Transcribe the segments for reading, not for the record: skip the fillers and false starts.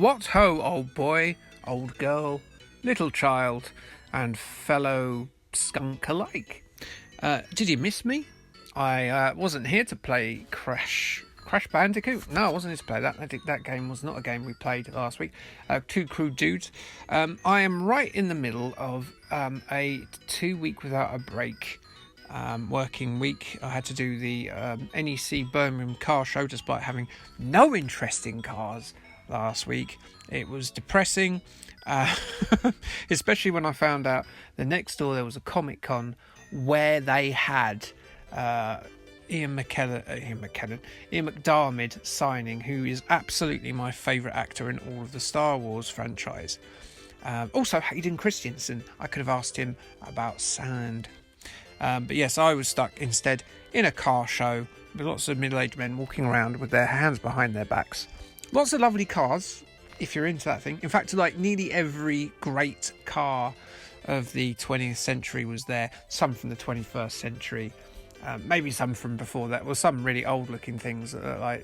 What ho, old boy, old girl, little child, and fellow skunk alike. Did you miss me? I wasn't here to play Crash Bandicoot. No, I wasn't here to play that. That game was not a game we played last week. Two crude dudes. I am right in the middle of a 2 week without a break working week. I had to do the NEC Birmingham car show despite having no interest in cars last week. It was depressing, especially when I found out that next door there was a Comic Con where they had Ian McDiarmid signing, who is absolutely my favourite actor in all of the Star Wars franchise. Also Hayden Christensen. I could have asked him about sand. But yes, I was stuck instead in a car show with lots of middle-aged men walking around with their hands behind their backs. Lots of lovely cars, if you're into that thing. In fact, like nearly every great car of the 20th century was there. Some from the 21st century. Maybe some from before that. Well, some really old-looking things, like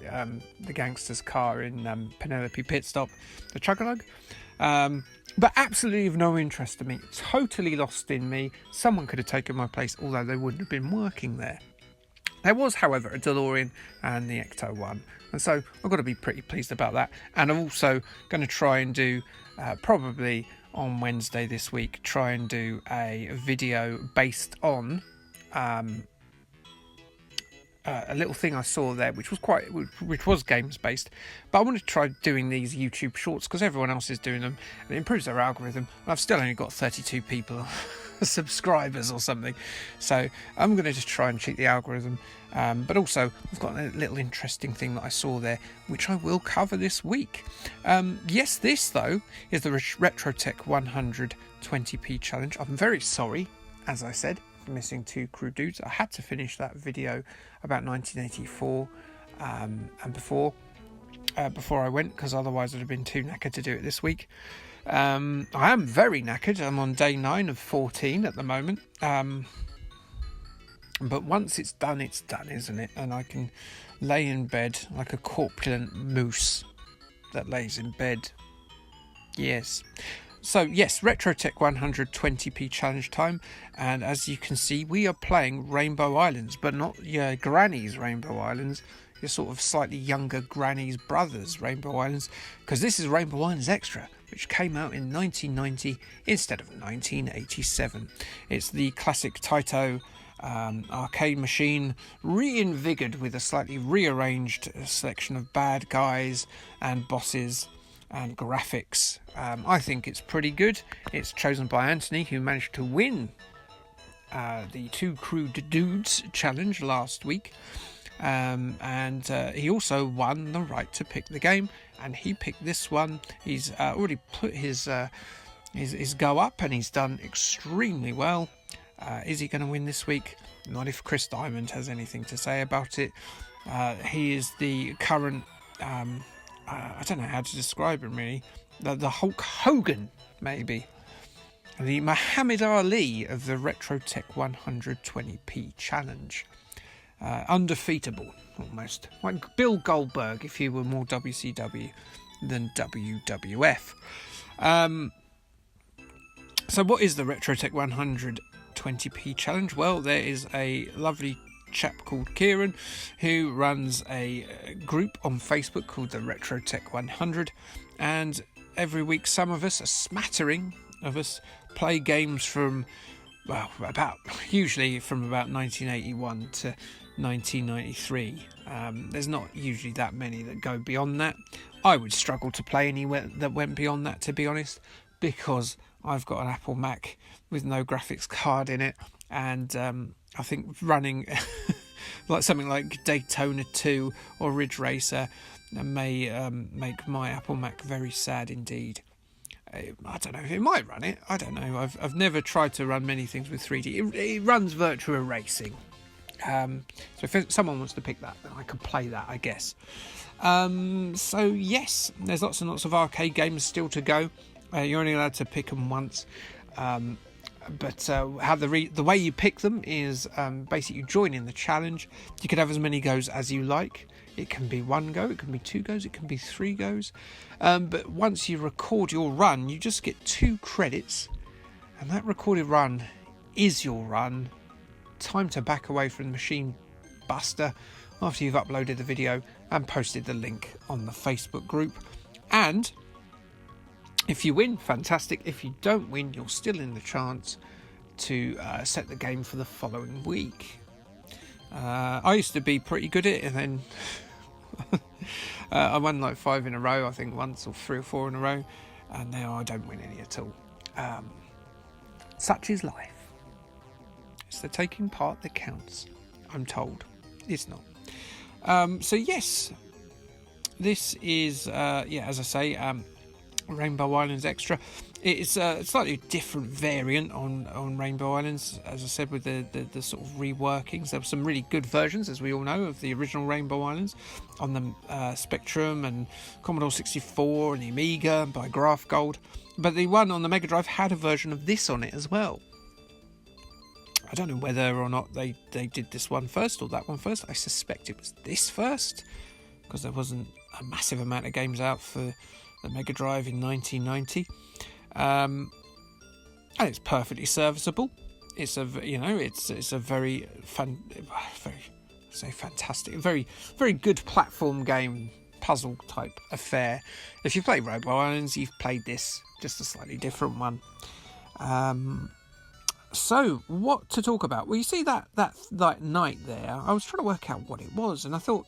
the gangster's car in Penelope Pit Stop, the Chug-a-Lug. But absolutely of no interest to me. Totally lost in me. Someone could have taken my place, although they wouldn't have been working there. There was, however, a DeLorean and the Ecto 1. And so I've got to be pretty pleased about that. And I'm also going to try and do, probably on Wednesday this week, try and do a video based on a little thing I saw there, which was games based, but I want to try doing these YouTube shorts because everyone else is doing them and it improves their algorithm. And I've still only got 32 people subscribers or something, so I'm going to just try and cheat the algorithm. But also I've got a little interesting thing that I saw there, which I will cover this week. Yes, this though is the RetroTech 120p challenge. I'm very sorry, as I said, missing two crude dudes. I had to finish that video about 1984 and before I went, because otherwise I'd have been too knackered to do it this week. I am very knackered. I'm on day 9 of 14 at the moment, but once it's done, isn't it? And I can lay in bed like a corpulent moose that lays in bed. Yes. So yes, RetroTech 120p challenge time, and as you can see, we are playing Rainbow Islands, but not your granny's Rainbow Islands, your sort of slightly younger granny's brother's Rainbow Islands, because this is Rainbow Islands Extra, which came out in 1990 instead of 1987. It's the classic Taito arcade machine, reinvigorated with a slightly rearranged selection of bad guys and bosses and graphics. I think it's pretty good. It's chosen by Anthony, who managed to win the Two Crude Dudes challenge last week, and he also won the right to pick the game, and he picked this one. He's already put his go up, and he's done extremely well. Is he going to win this week? Not if Chris Diamond has anything to say about it. He is the current I don't know how to describe him really. The Hulk Hogan, maybe. The Muhammad Ali of the RetroTech 120p challenge. Undefeatable, almost. Like Bill Goldberg, if he were more WCW than WWF. So what is the RetroTech 120p challenge? Well, there is a lovely chap called Kieran who runs a group on Facebook called the RetroTech 100, and every week some of us, a smattering of us, play games from usually from about 1981 to 1993. There's not usually that many that go beyond that. I would struggle to play anywhere that went beyond that, to be honest, because I've got an Apple Mac with no graphics card in it, and I think running like something like Daytona 2 or Ridge Racer may make my Apple Mac very sad indeed. I don't know if it might run it. I don't know. I've never tried to run many things with 3D. It runs Virtua Racing. So if someone wants to pick that, then I could play that, I guess. So yes, there's lots and lots of arcade games still to go. You're only allowed to pick them once. But how the way you pick them is basically you join in the challenge. You could have as many goes as you like. It can be 1 go, it can be 2 goes, it can be 3 goes. But once you record your run, you just get 2 credits. And that recorded run is your run. Time to back away from the machine buster after you've uploaded the video and posted the link on the Facebook group. And if you win, fantastic. If you don't win, you're still in the chance to set the game for the following week. I used to be pretty good at it, and then I won like 5 in a row, I think once, or 3 or 4 in a row, and now I don't win any at all. Such is life. It's the taking part that counts, I'm told. It's not. So yes, this is, as I say, Rainbow Islands Extra. It's a slightly different variant on Rainbow Islands, as I said, with the sort of reworkings. There were some really good versions, as we all know, of the original Rainbow Islands on the Spectrum and Commodore 64 and the Amiga by Graph Gold. But the one on the Mega Drive had a version of this on it as well. I don't know whether or not they did this one first or that one first. I suspect it was this first, because there wasn't a massive amount of games out for the Mega Drive in 1990. And it's perfectly serviceable. It's a very fantastic, very good platform game, puzzle type affair. If you play Rainbow Islands, you've played this, just a slightly different one. So what to talk about? Well, you see that night there, I was trying to work out what it was, and I thought,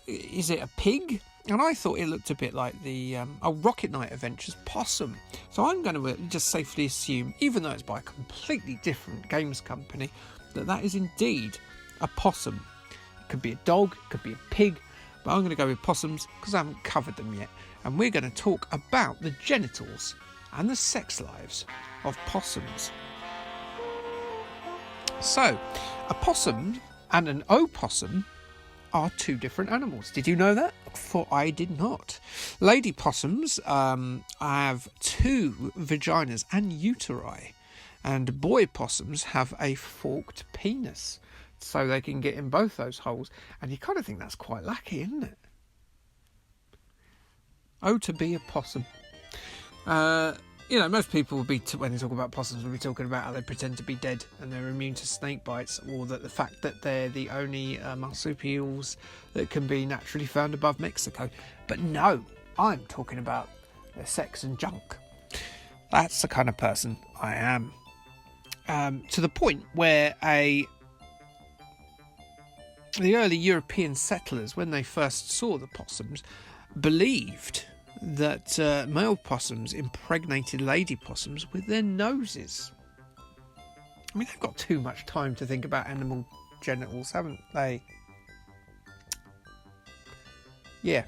is it a pig? And I thought it looked a bit like the Rocket Knight Adventures possum. So I'm going to just safely assume, even though it's by a completely different games company, that is indeed a possum. It could be a dog, it could be a pig, but I'm going to go with possums because I haven't covered them yet. And we're going to talk about the genitals and the sex lives of possums. So, a possum and an opossum are 2 different animals. Did you know that? For I did not. Lady possums have 2 vaginas and uteri, and boy possums have a forked penis, so they can get in both those holes. And you kind of think that's quite lucky, isn't it? Oh, to be a possum. Most people will be, when they talk about possums, will be talking about how they pretend to be dead and they're immune to snake bites, or that the fact that they're the only marsupials that can be naturally found above Mexico. But no, I'm talking about their sex and junk. That's the kind of person I am. To the point where the early European settlers, when they first saw the possums, believed that male possums impregnated lady possums with their noses. I mean, they've got too much time to think about animal genitals, haven't they? Yeah.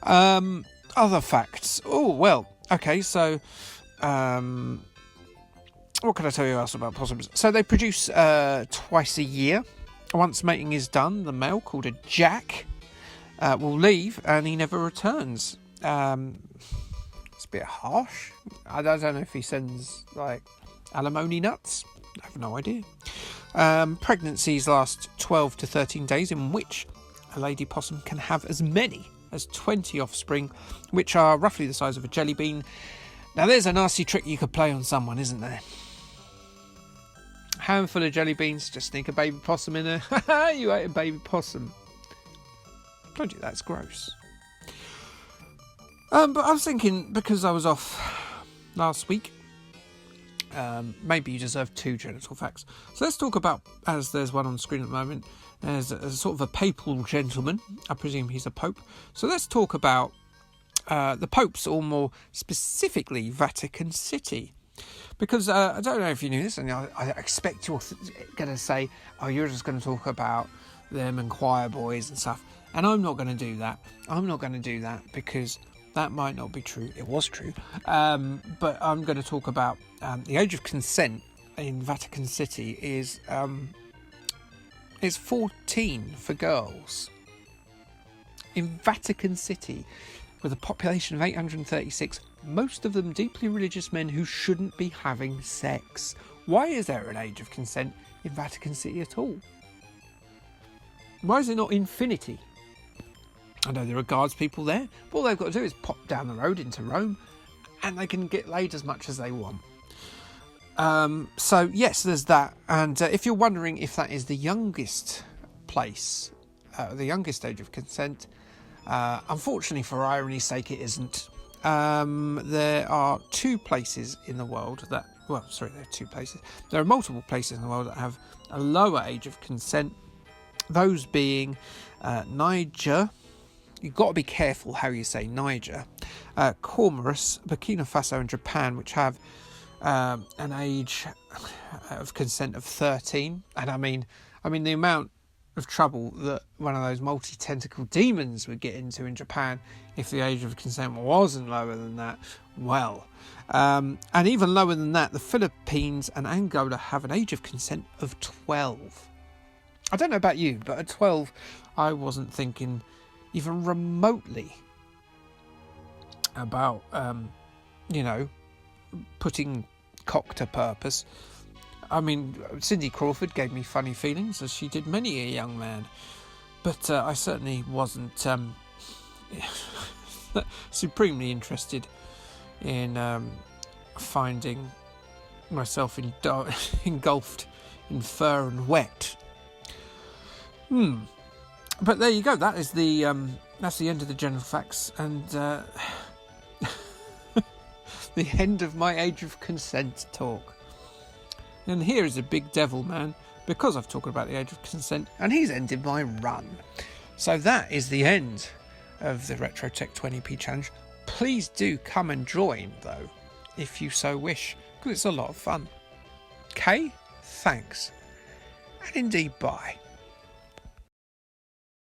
Other facts. Oh, well, okay, so what can I tell you else about possums? So they produce twice a year. Once mating is done, the male, called a jack, will leave and he never returns. It's a bit harsh. I don't know if he sends like alimony nuts. I have no idea. Pregnancies last 12 to 13 days, in which a lady possum can have as many as 20 offspring, which are roughly the size of a jelly bean. Now there's a nasty trick you could play on someone, isn't there? Handful of jelly beans, just sneak a baby possum in there. You ate a baby possum. Don't do that, it's gross. But I was thinking, because I was off last week, maybe you deserve 2 genital facts. So let's talk about, as there's one on screen at the moment, there's a sort of a papal gentleman. I presume he's a pope. So let's talk about the popes, or more specifically Vatican City. Because I don't know if you knew this, and I expect you're going to say, oh, you're just going to talk about them and choir boys and stuff. And I'm not going to do that. I'm not going to do that because that might not be true. It was true. But I'm going to talk about the age of consent in Vatican City is 14 for girls. In Vatican City, with a population of 836, most of them deeply religious men who shouldn't be having sex. Why is there an age of consent in Vatican City at all? Why is it not infinity? I know there are guards people there, but all they've got to do is pop down the road into Rome and they can get laid as much as they want. So yes, there's that. And if you're wondering if that is the youngest place, the youngest age of consent, unfortunately for irony's sake it isn't. There are two places in the world that, there are two places. There are multiple places in the world that have a lower age of consent. Those being Niger. You've got to be careful how you say Niger. Comoros, Burkina Faso and Japan, which have an age of consent of 13. And I mean the amount of trouble that one of those multi-tentacled demons would get into in Japan if the age of consent wasn't lower than that. Well, and even lower than that, the Philippines and Angola have an age of consent of 12. I don't know about you, but at 12 I wasn't thinking even remotely about putting cock to purpose. I mean, Cindy Crawford gave me funny feelings, as she did many a young man. But I certainly wasn't supremely interested in finding myself engulfed in fur and wet. But there you go. That's the end of the general facts and the end of my age of consent talk. And here is a big devil man, because I've talked about the age of consent, and he's ended my run. So that is the end of the Retro Tech 20p challenge. Please do come and join, though, if you so wish, because it's a lot of fun. Okay? Thanks. And indeed, bye.